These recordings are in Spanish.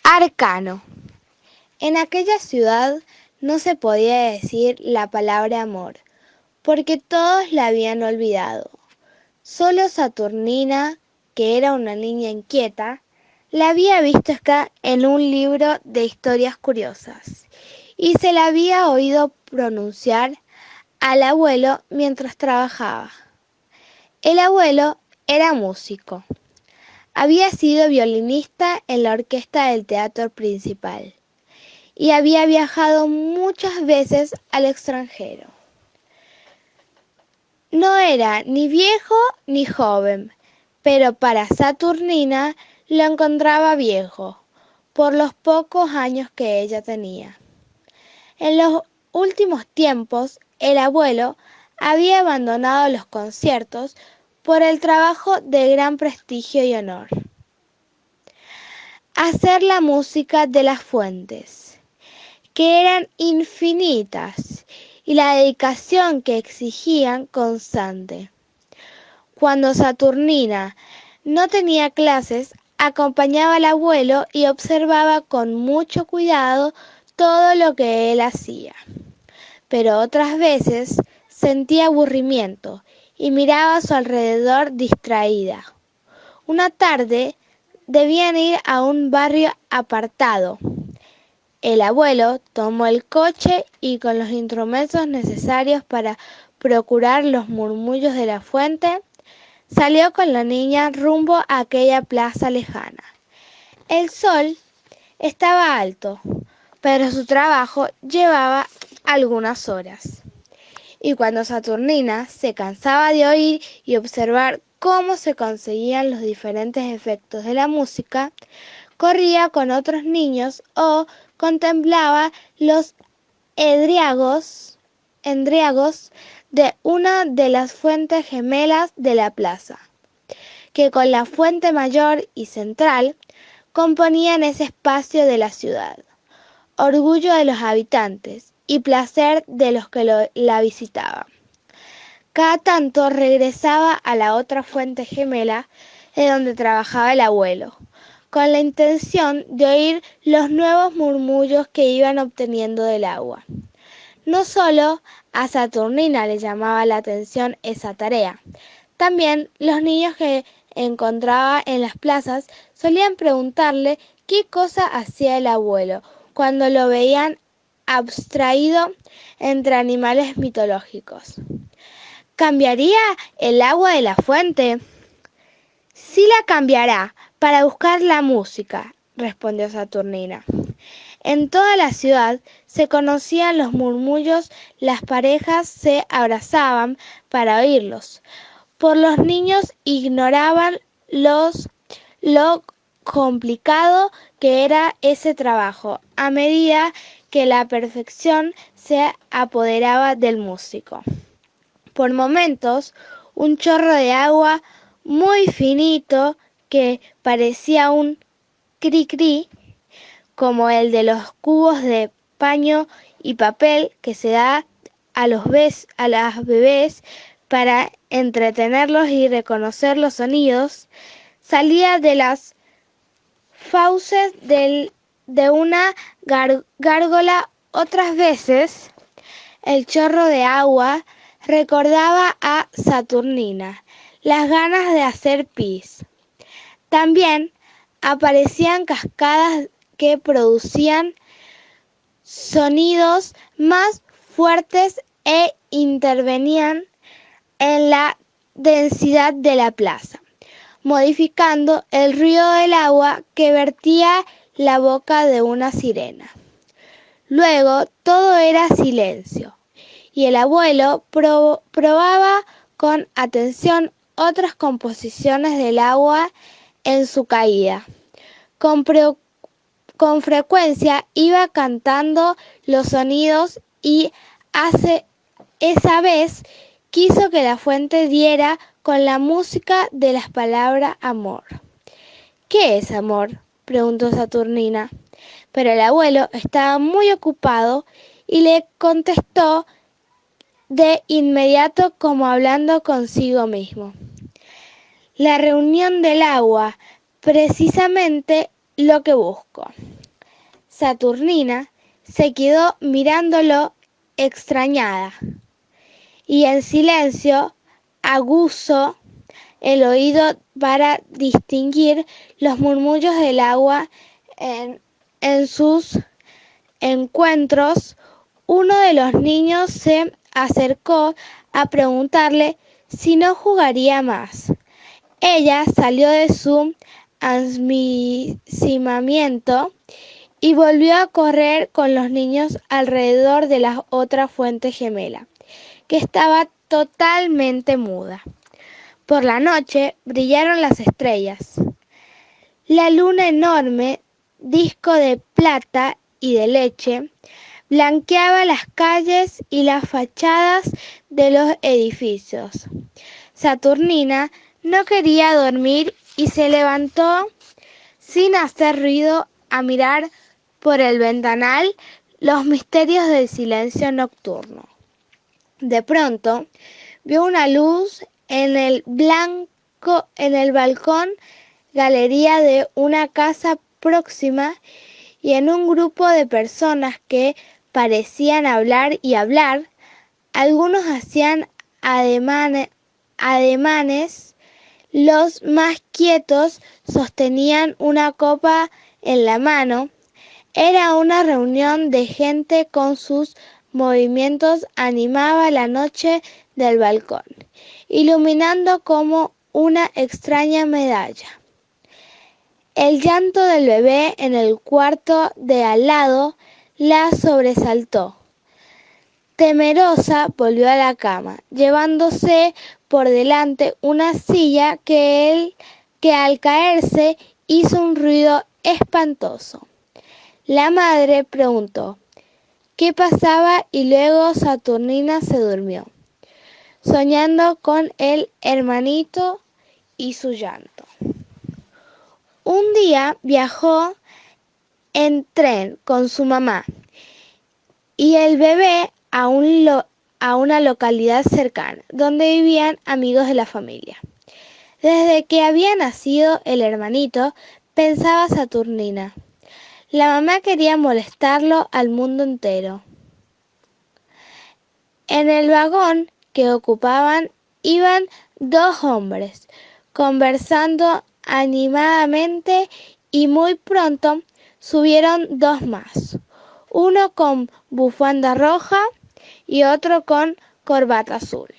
Arcano. En aquella ciudad no se podía decir la palabra amor, porque todos la habían olvidado. Solo Saturnina, que era una niña inquieta, la había visto estar en un libro de historias curiosas y se la había oído pronunciar al abuelo mientras trabajaba. El abuelo era músico. Había sido violinista en la orquesta del teatro principal y había viajado muchas veces al extranjero. No era ni viejo ni joven, pero para Saturnina lo encontraba viejo, por los pocos años que ella tenía. En los últimos tiempos, el abuelo había abandonado los conciertos por el trabajo de gran prestigio y honor: hacer la música de las fuentes, que eran infinitas, y la dedicación que exigían constante. Cuando Saturnina no tenía clases, acompañaba al abuelo y observaba con mucho cuidado todo lo que él hacía. Pero otras veces sentía aburrimiento y miraba a su alrededor distraída. Una tarde debían ir a un barrio apartado. El abuelo tomó el coche y, con los instrumentos necesarios para procurar los murmullos de la fuente, salió con la niña rumbo a aquella plaza lejana. El sol estaba alto, pero su trabajo llevaba algunas horas. Y cuando Saturnina se cansaba de oír y observar cómo se conseguían los diferentes efectos de la música, corría con otros niños o contemplaba los endriagos de una de las fuentes gemelas de la plaza, que con la fuente mayor y central componían ese espacio de la ciudad, orgullo de los habitantes y placer de los que la visitaban. Cada tanto regresaba a la otra fuente gemela de donde trabajaba el abuelo, con la intención de oír los nuevos murmullos que iban obteniendo del agua. No solo a Saturnina le llamaba la atención esa tarea. También los niños que encontraba en las plazas solían preguntarle qué cosa hacía el abuelo cuando lo veían abstraído entre animales mitológicos. ¿Cambiaría el agua de la fuente? Sí la cambiará, para buscar la música, respondió Saturnina. En toda la ciudad se conocían los murmullos, las parejas se abrazaban para oírlos. Por los niños ignoraban lo complicado que era ese trabajo, a medida que la perfección se apoderaba del músico. Por momentos, un chorro de agua muy finito, que parecía un cri-cri, como el de los cubos de paño y papel que se da a las bebés para entretenerlos y reconocer los sonidos, salía de las fauces de una gárgola. Otras veces el chorro de agua recordaba a Saturnina las ganas de hacer pis. También aparecían cascadas que producían sonidos más fuertes e intervenían en la densidad de la plaza, modificando el ruido del agua que vertía la boca de una sirena. Luego todo era silencio, y el abuelo probaba con atención otras composiciones del agua en su caída. Con frecuencia iba cantando los sonidos y esa vez quiso que la fuente diera con la música de las palabras amor. ¿Qué es amor?, preguntó Saturnina, pero el abuelo estaba muy ocupado y le contestó de inmediato, como hablando consigo mismo: la reunión del agua, precisamente lo que busco. Saturnina se quedó mirándolo extrañada y en silencio aguzó el oído para distinguir los murmullos del agua en sus encuentros. Uno de los niños se acercó a preguntarle si no jugaría más. Ella salió de su ensimismamiento y volvió a correr con los niños alrededor de la otra fuente gemela, que estaba totalmente muda. Por la noche brillaron las estrellas. La luna enorme, disco de plata y de leche, blanqueaba las calles y las fachadas de los edificios. Saturnina no quería dormir y se levantó sin hacer ruido a mirar por el ventanal los misterios del silencio nocturno. De pronto vio una luz en el balcón galería de una casa próxima y en un grupo de personas que parecían hablar y hablar. Algunos hacían ademanes, los más quietos sostenían una copa en la mano. Era una reunión de gente con sus movimientos animaba la noche del balcón, iluminando como una extraña medalla. El llanto del bebé en el cuarto de al lado la sobresaltó. Temerosa volvió a la cama, llevándose por delante una silla que al caerse hizo un ruido espantoso. La madre preguntó qué pasaba y luego Saturnina se durmió, soñando con el hermanito y su llanto. Un día viajó en tren con su mamá y el bebé a una localidad cercana, donde vivían amigos de la familia. Desde que había nacido el hermanito, pensaba Saturnina, la mamá quería molestarlo al mundo entero. En el vagón que ocupaban iban dos hombres, conversando animadamente, y muy pronto subieron dos más, uno con bufanda roja y otro con corbata azul,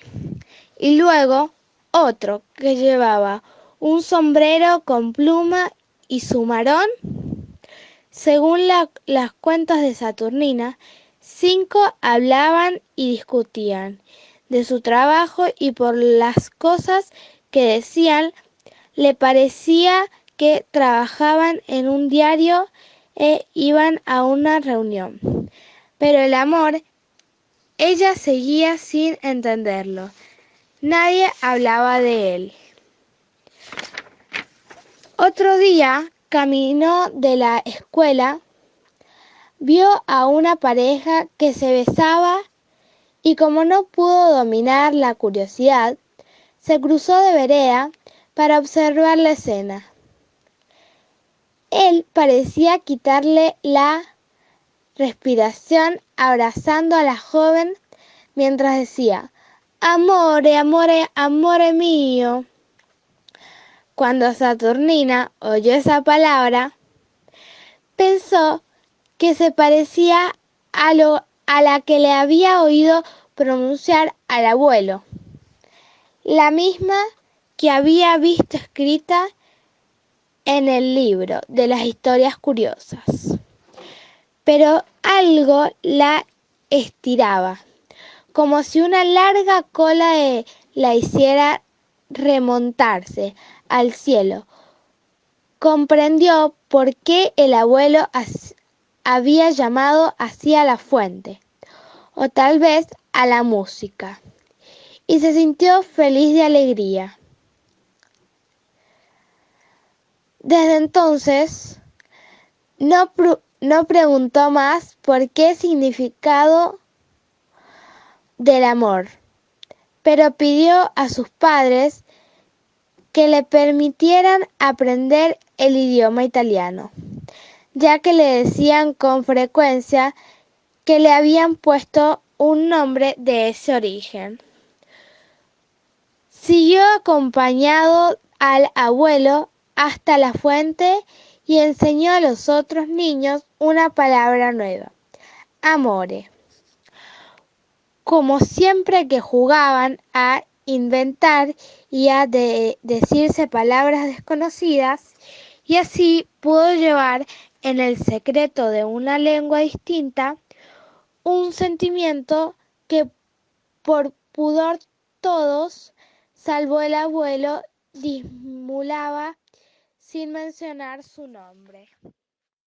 y luego otro que llevaba un sombrero con pluma y su marón. Según las cuentas de Saturnina, 5 hablaban y discutían de su trabajo y por las cosas que decían le parecía que trabajaban en un diario e iban a una reunión. Pero el amor, ella seguía sin entenderlo. Nadie hablaba de él. Otro día, caminó de la escuela, vio a una pareja que se besaba y como no pudo dominar la curiosidad, se cruzó de vereda para observar la escena. Él parecía quitarle la respiración abrazando a la joven mientras decía: «Amore, amore, amore mío». Cuando Saturnina oyó esa palabra, pensó que se parecía a la que le había oído pronunciar al abuelo, la misma que había visto escrita en el libro de las historias curiosas. Pero algo la estiraba, como si una larga cola la hiciera remontarse al cielo. Comprendió por qué el abuelo había llamado así a la fuente, o tal vez a la música, y se sintió feliz de alegría. Desde entonces no preguntó más por qué significado del amor, pero pidió a sus padres que le permitieran aprender el idioma italiano. ya que le decían con frecuencia que le habían puesto un nombre de ese origen. Siguió acompañado al abuelo hasta la fuente y enseñó a los otros niños una palabra nueva: amore. Como siempre que jugaban a inventar y a decirse palabras desconocidas, y así pudo llevar en el secreto de una lengua distinta un sentimiento que por pudor todos, salvo el abuelo, disimulaba sin mencionar su nombre.